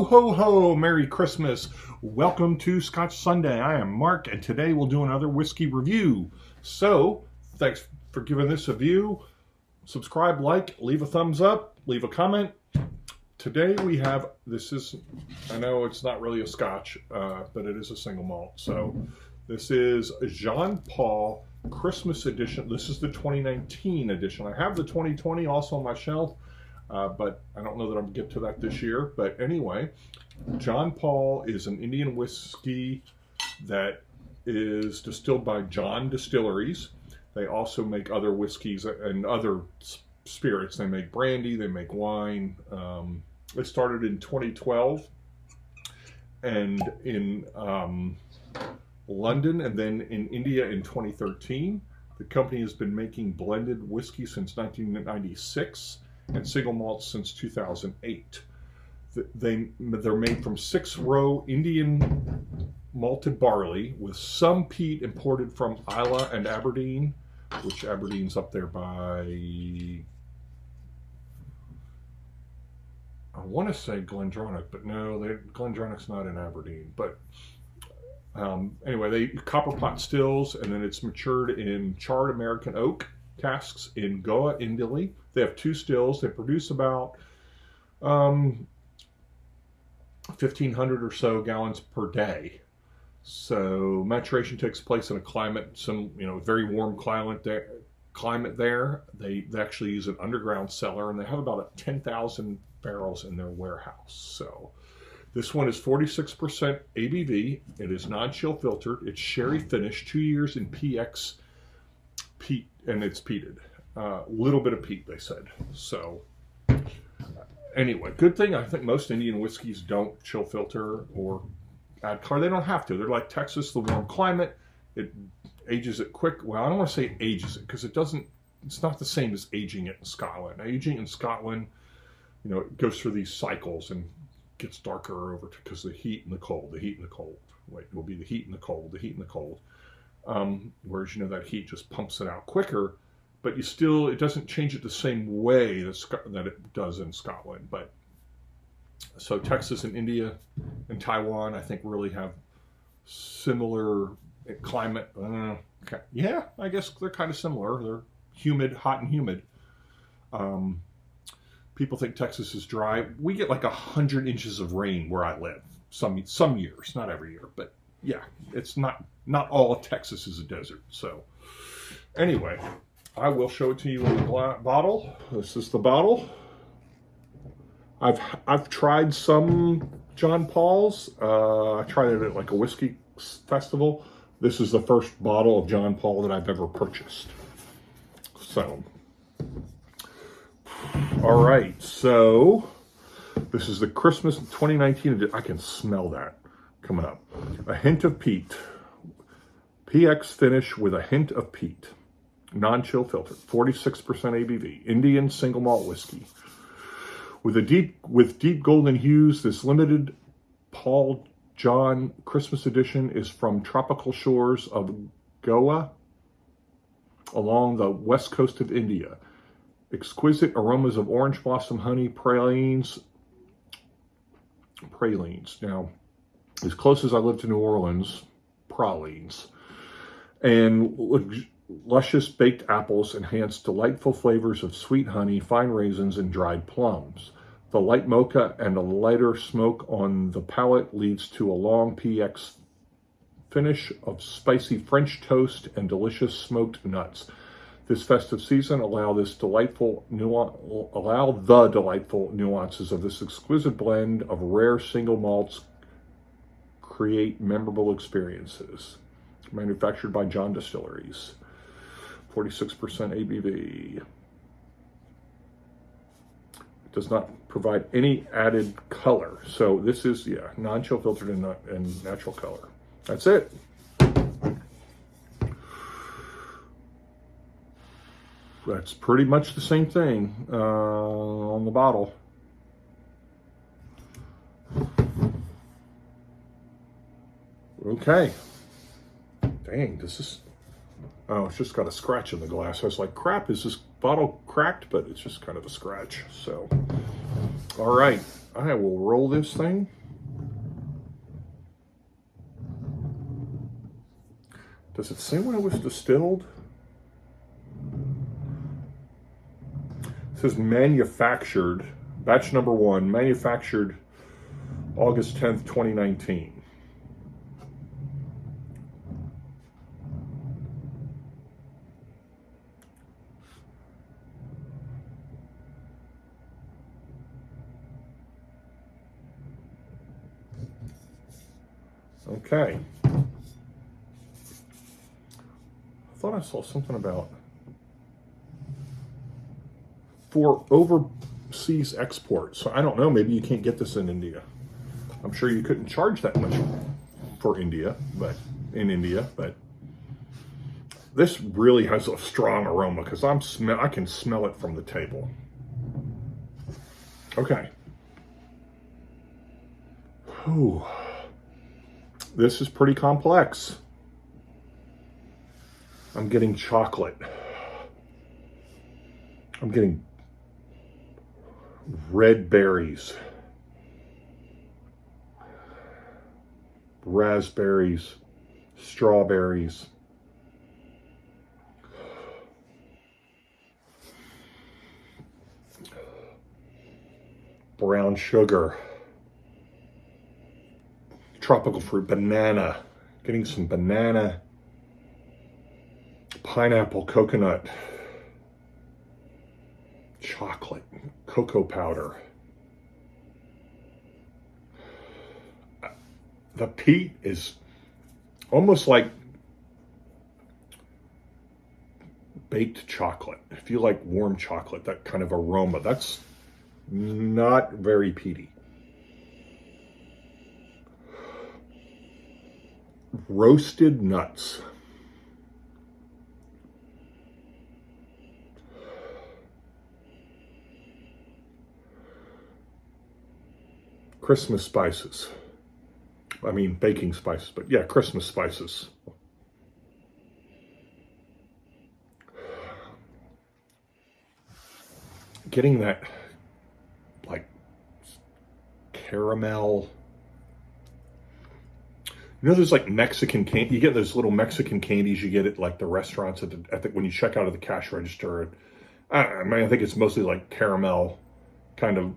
ho, ho! Merry Christmas. Welcome to Scotch Sunday. I am Mark, and today we'll do another whiskey review. So, thanks for giving this a view. Subscribe, like, leave a thumbs up, leave a comment. Today we have, I know it's not really a Scotch, but it is a single malt. So, this is Jean Paul Christmas edition. This is the 2019 edition. I have the 2020 also on my shelf. But I don't know that I'm going to get to that this year. But anyway, Jean Paul is an Indian whiskey that is distilled by John Distilleries. They also make other whiskeys and other spirits. They make brandy, they make wine. It started in 2012 and in London and then in India in 2013. The company has been making blended whiskey since 1996. And single malts since 2008. They're made from 6-row Indian malted barley with some peat imported from Islay and Aberdeen, which Aberdeen's up there by, I want to say Glendronach, but no, Glendronach's not in Aberdeen. But anyway, they copper pot stills, and then it's matured in charred American oak casks in Goa, Italy. They have 2 stills. They produce about 1,500 or so gallons per day. So maturation takes place in a climate, very warm climate there. They actually use an underground cellar, and they have about 10,000 barrels in their warehouse. So this one is 46% ABV. It is non-chill filtered. It's sherry finished, 2 years in PX peat, and it's peated. Little bit of peat, they said. So anyway, good thing. I think most Indian whiskeys don't chill filter or add color. They don't have to. They're like Texas, the warm climate. It ages it quick. Well, I don't want to say ages it because it's not the same as aging it in Scotland. Aging in Scotland, it goes through these cycles and gets darker over because the heat and the cold, the heat and the cold. Wait, it will be the heat and the cold, the heat and the cold. Whereas, that heat just pumps it out quicker. But it doesn't change it the same way that it does in Scotland. But so Texas and India and Taiwan, I think, really have similar climate. Yeah, I guess they're kind of similar. They're humid, hot and humid. People think Texas is dry. We get like 100 inches of rain where I live. Some years, not every year, but yeah, it's not all of Texas is a desert. So anyway, I will show it to you in the bottle. This is the bottle. I've tried some Jean Paul's. I tried it at like a whiskey festival. This is the first bottle of Jean Paul that I've ever purchased. So, all right. So this is the Christmas 2019. I can smell that coming up. A hint of peat. PX finish with a hint of peat. Non-chill filter, 46% ABV, Indian single malt whiskey. With deep golden hues, this limited Paul John Christmas edition is from tropical shores of Goa along the west coast of India. Exquisite aromas of orange blossom honey, pralines. Now, as close as I live to New Orleans, pralines. And luscious baked apples enhance delightful flavors of sweet honey, fine raisins, and dried plums. The light mocha and a lighter smoke on the palate leads to a long PX finish of spicy French toast and delicious smoked nuts. This festive season, allow the delightful nuances of this exquisite blend of rare single malts create memorable experiences. Manufactured by John Distilleries. 46% ABV. It does not provide any added color. So this is, non-chill filtered and natural color. That's it. That's pretty much the same thing on the bottle. Okay. Dang, oh, it's just got a scratch in the glass. I was like, crap, is this bottle cracked? But it's just kind of a scratch. So, all right, I will roll this thing. Does it say when it was distilled? It says manufactured, batch number 1, manufactured August 10th, 2019. Okay. I thought I saw something about for overseas export. So I don't know, maybe you can't get this in India. I'm sure you couldn't charge that much for India, but this really has a strong aroma because I can smell it from the table. Okay. Ooh. This is pretty complex. I'm getting chocolate. I'm getting red berries, raspberries, strawberries, brown sugar, tropical fruit, banana, getting some banana, pineapple, coconut, chocolate, cocoa powder. The peat is almost like baked chocolate. If you like warm chocolate, that kind of aroma, that's not very peaty. Roasted nuts. Christmas spices. I mean, baking spices, but yeah, Christmas spices. Getting that, like, caramel. You know, there's like Mexican candy. You get those little Mexican candies you get at like the restaurants when you check out of the cash register. I mean, I think it's mostly like caramel, kind of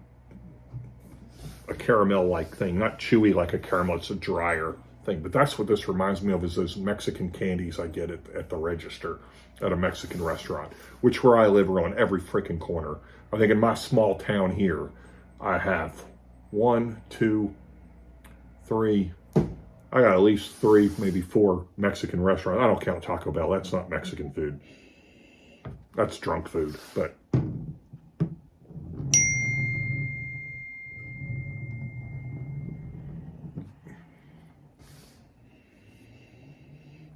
a caramel-like thing, not chewy like a caramel. It's a drier thing. But that's what this reminds me of, is those Mexican candies I get at the register at a Mexican restaurant, which where I live are on every freaking corner. I think in my small town here, I have 1, 2, 3. I got at least 3, maybe 4 Mexican restaurants. I don't count Taco Bell. That's not Mexican food. That's drunk food, but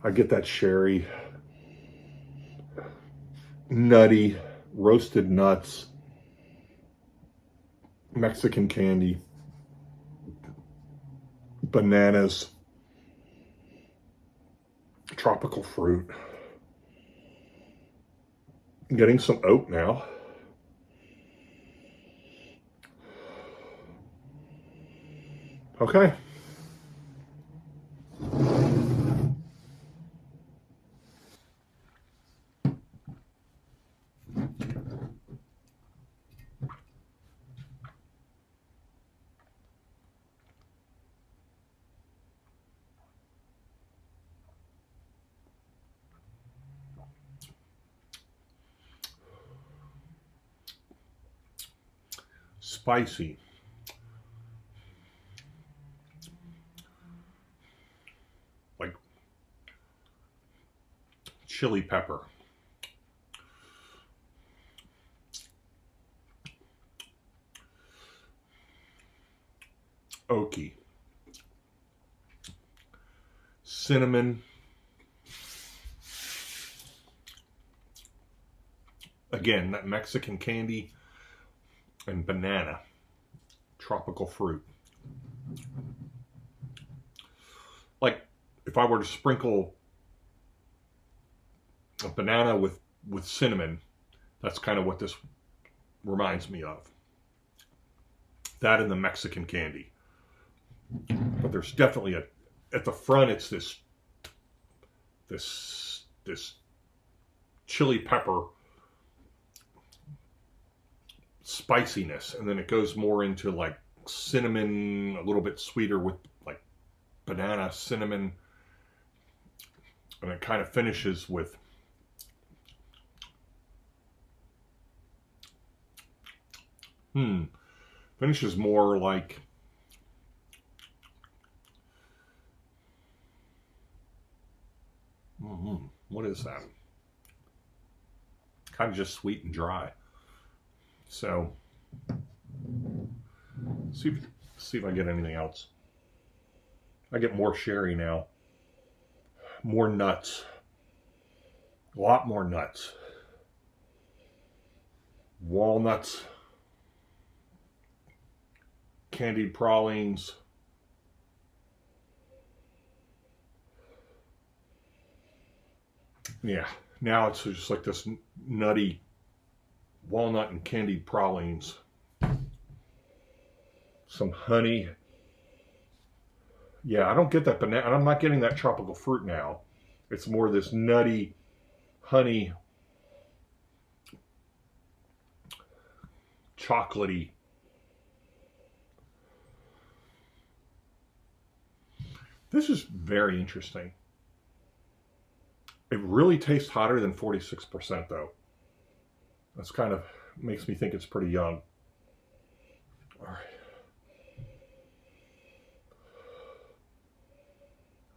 I get that sherry, nutty, roasted nuts, Mexican candy, bananas, tropical fruit. I'm getting some oat now. Okay. Spicy. Like chili pepper. Oaky. Cinnamon. Again, that Mexican candy and banana, tropical fruit. Like if I were to sprinkle a banana with cinnamon, that's kind of what this reminds me of. That and the Mexican candy. But there's definitely at the front, it's this this chili pepper spiciness, and then it goes more into like cinnamon, a little bit sweeter with like banana cinnamon, and it kind of finishes with finishes more like what is that? Kind of just sweet and dry. So see if I get anything else. I get more sherry now. More nuts. A lot more nuts. Walnuts. Candied pralines. Yeah, now it's just like this nutty walnut and candied pralines. Some honey. Yeah, I don't get that banana. I'm not getting that tropical fruit now. It's more this nutty honey, chocolatey. This is very interesting. It really tastes hotter than 46% though. That's kind of makes me think it's pretty young. All right.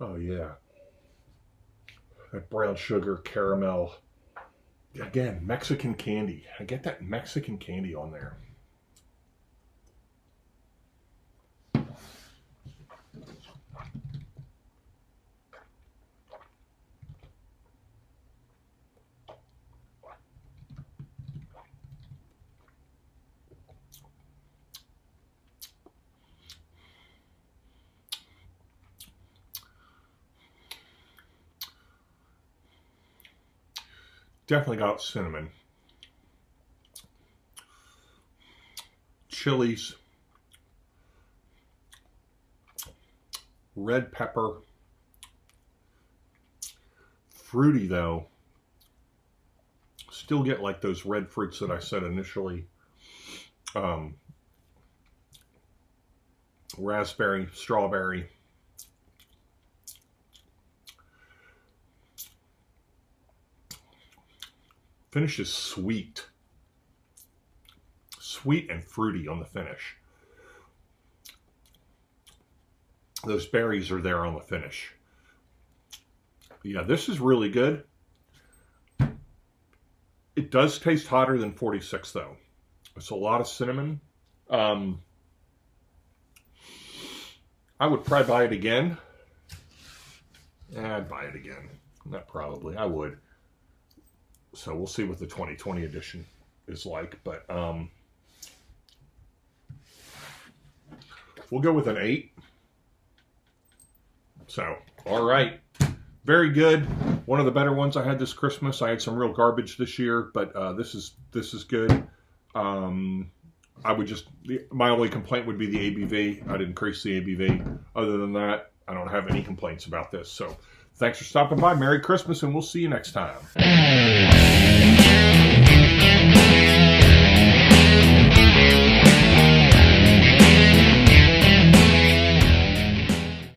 Oh yeah. That brown sugar, caramel. Again, Mexican candy. I get that Mexican candy on there. Definitely got cinnamon. Chilies. Red pepper. Fruity though. Still get like those red fruits that I said initially. Raspberry, strawberry. Finish is sweet. Sweet and fruity on the finish. Those berries are there on the finish. Yeah, this is really good. It does taste hotter than 46 though. It's a lot of cinnamon. I would probably buy it again. I'd buy it again. Not probably. I would. So we'll see what the 2020 edition is like, but we'll go with an 8. So, all right. Very good. One of the better ones I had this Christmas. I had some real garbage this year, but this is good. I would just, my only complaint would be the ABV. I'd increase the ABV. Other than that, I don't have any complaints about this. So, thanks for stopping by. Merry Christmas, and we'll see you next time.